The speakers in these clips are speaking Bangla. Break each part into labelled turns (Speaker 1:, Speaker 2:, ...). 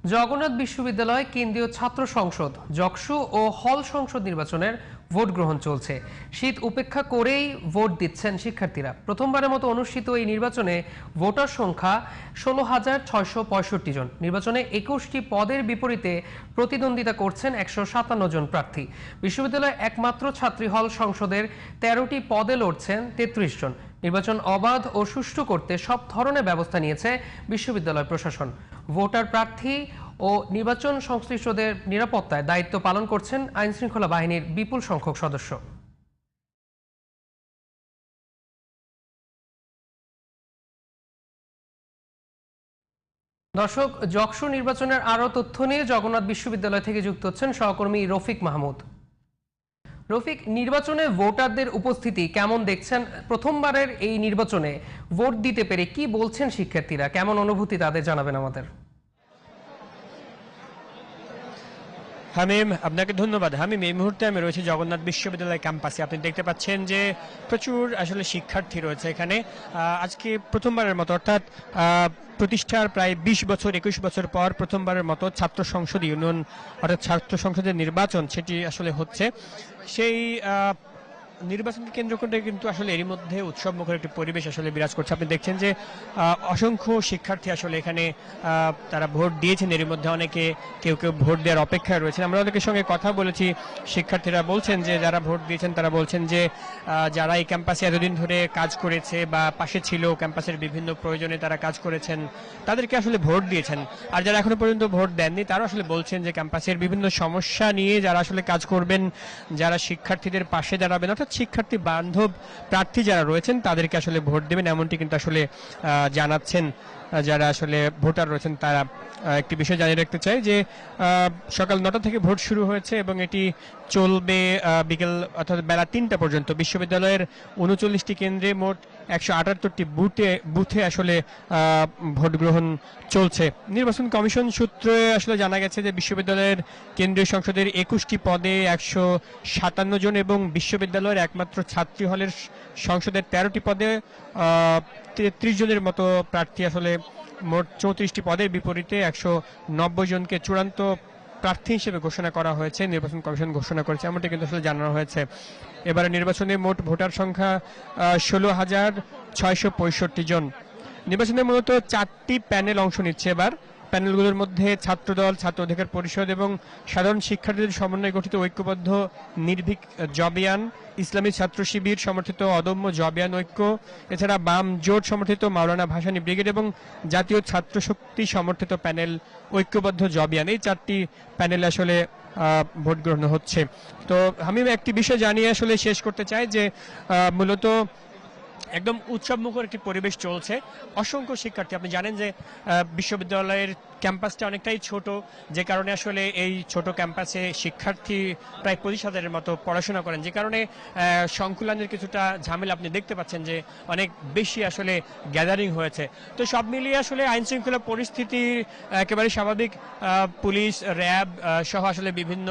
Speaker 1: জগন্নাথ বিশ্ববিদ্যালয় কেন্দ্রীয় ছাত্র সংসদ যকসু ও হল সংসদ নির্বাচনের ভোট গ্রহণ চলছে। শীত উপেক্ষা করেই ভোট দিচ্ছেন শিক্ষার্থীরা। প্রথমবারের মতো অনুষ্ঠিত এই নির্বাচনে ভোটার সংখ্যা 16,665 জন। নির্বাচনে 21টি পদের বিপরীতে প্রতিদ্বন্দ্বিতা করছেন 157 জন প্রার্থী। বিশ্ববিদ্যালয়ে একমাত্র ছাত্রী হল সংসদের 13টি পদে লড়ছেন 33 জন। নির্বাচন অবাধ ও সুষ্ঠু করতে সব ধরনের ব্যবস্থা নিয়েছে বিশ্ববিদ্যালয় প্রশাসন। ভোটার প্রার্থী ও নির্বাচন সংশ্লিষ্টদের নিরাপত্তায় দায়িত্ব পালন করছেন আইনশৃঙ্খলা বাহিনীর বিপুল সংখ্যক সদস্য। দর্শক, যকসু নির্বাচনের আরও তথ্য নিয়ে জগন্নাথ বিশ্ববিদ্যালয় থেকে যুক্ত হচ্ছেন সহকর্মী রফিক মাহমুদ। রফিক, নির্বাচনে ভোটারদের উপস্থিতি কেমন দেখছেন? প্রথমবারের এই নির্বাচনে ভোট দিতে পেরে কি বলছেন শিক্ষার্থীরা? কেমন অনুভূতি তাদের জানাবেন আমাদের।
Speaker 2: হামিম, আপনাকে ধন্যবাদ। হামিম, এই মুহূর্তে আমি রয়েছি জগন্নাথ বিশ্ববিদ্যালয় ক্যাম্পাসে। আপনি দেখতে পাচ্ছেন যে প্রচুর আসলে শিক্ষার্থী রয়েছে এখানে। আজকে প্রথমবারের মতো, অর্থাৎ প্রতিষ্ঠার প্রায় 20 বছর 21 বছর পর প্রথমবারের মতো ছাত্র সংসদ ইউনিয়ন অর্থাৎ ছাত্র সংসদের নির্বাচন সেটি আসলে হচ্ছে। সেই নির্বাচনকে কেন্দ্র করে কিন্তু আসলে এরই মধ্যে উৎসব মুখর একটি পরিবেশ আসলে বিরাজ করছে। আপনি দেখছেন যে অসংখ্য শিক্ষার্থী আসলে এখানে তারা ভোট দিয়েছেন। এরই মধ্যে অনেকে কেউ কেউ ভোট দেওয়ার অপেক্ষায় রয়েছেন। আমরা অনেকের সঙ্গে কথা বলেছি। শিক্ষার্থীরা বলছেন যে যারা ভোট দিয়েছেন তারা বলছেন যে যারা এই ক্যাম্পাসে এতদিন ধরে কাজ করেছে বা পাশে ছিল, ক্যাম্পাসের বিভিন্ন প্রয়োজনে তারা কাজ করেছেন, তাদেরকে আসলে ভোট দিয়েছেন। আর যারা এখনো পর্যন্ত ভোট দেননি তারা আসলে বলছেন যে ক্যাম্পাসের বিভিন্ন সমস্যা নিয়ে যারা আসলে কাজ করবেন, যারা শিক্ষার্থীদের পাশে দাঁড়াবেন, অর্থাৎ শিক্ষার্থী বান্ধব প্রার্থী যারা রয়েছেন তাদেরকে আসলে ভোট দেবেন, এমনটি কিন্তু আসলে জানাচ্ছেন যারা আসলে ভোটার রয়েছেন তারা। একটি বিষয় জানিয়ে রাখতে চাই যে সকাল 9টা থেকে ভোট শুরু হয়েছে এবং এটি চলবে বিকেল অর্থাৎ বেলা 3টা পর্যন্ত। বিশ্ববিদ্যালয়ের 39টি কেন্দ্রে মোট 178টি বুথে আসলে ভোট গ্রহণ চলছে। নির্বাচন কমিশন সূত্রে আসলে জানা গেছে যে বিশ্ববিদ্যালয়ের কেন্দ্রীয় সংসদের 21টি পদে 157 জন এবং বিশ্ববিদ্যালয়ের একমাত্র ছাত্রী হলের সংসদের 13টি পদে 33 জনের মতো প্রার্থী আসলে মোট 34টি পদের বিপরীতে 190 জনকে চূড়ান্ত প্রার্থী হিসেবে ঘোষণা করা হয়েছে। নির্বাচন কমিশন ঘোষণা করেছে, এমনটি কিন্তু আসলে জানানো হয়েছে। এবারে নির্বাচনে মোট ভোটার সংখ্যা 16,665 জন। নির্বাচনে মূলত 4টি প্যানেল অংশ নিচ্ছে। এবার প্যানেলগুলোর মধ্যে ছাত্রদল, ছাত্র অধিকার পরিষদ এবং সাধারণ শিক্ষার্থীদের সমন্বয়ে গঠিত ঐক্যবদ্ধ নির্ভীক জবিয়ান, ইসলামী ছাত্র শিবির সমর্থিত অদম্য জবিয়ান ঐক্য, এছাড়া বাম জোট সমর্থিত মাওলানা ভাসানী ব্রিগেড এবং জাতীয় ছাত্র শক্তি সমর্থিত প্যানেল ঐক্যবদ্ধ জবিয়ান, এই 4টি প্যানেলে আসলে ভোট গ্রহণ হচ্ছে। তো আমি একটি বিষয় জানিয়ে আসলে শেষ করতে চাই যে মূলত একদম উৎসবমুখর একটি পরিবেশ চলছে। অসংখ্য শিক্ষার্থী, আপনি জানেন যে বিশ্ববিদ্যালয়ের ক্যাম্পাসটা অনেকটাই ছোট, যে কারণে আসলে এই ছোট ক্যাম্পাসে শিক্ষার্থী প্রায় 25,000-এর মতো পড়াশোনা করেন, যে কারণে সংকুলানের কিছুটা ঝামেলা আপনি দেখতে পাচ্ছেন যে অনেক বেশি আসলে গ্যাদারিং হয়েছে। তো সব মিলিয়ে আসলে আইন শৃঙ্খলা পরিস্থিতি একেবারে স্বাভাবিক। পুলিশ, র্যাব সহ আসলে বিভিন্ন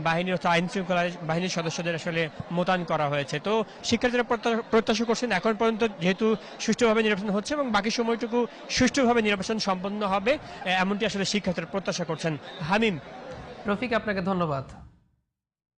Speaker 2: বাহিনী অর্থাৎ আইন শৃঙ্খলা বাহিনীর সদস্যদের আসলে মোতায়েন করা হয়েছে। তো শিক্ষার্থীরা প্রত্যাশা করছেন এখন পর্যন্ত যেহেতু সুষ্ঠুভাবে নির্বাচন হচ্ছে এবং বাকি সময়টুকু সুষ্ঠুভাবে নির্বাচন সম্পন্ন হবে, এমনটি আসলে শিক্ষার্থীরা প্রত্যাশা করছেন। হামিম,
Speaker 1: রফিক, আপনাকে ধন্যবাদ।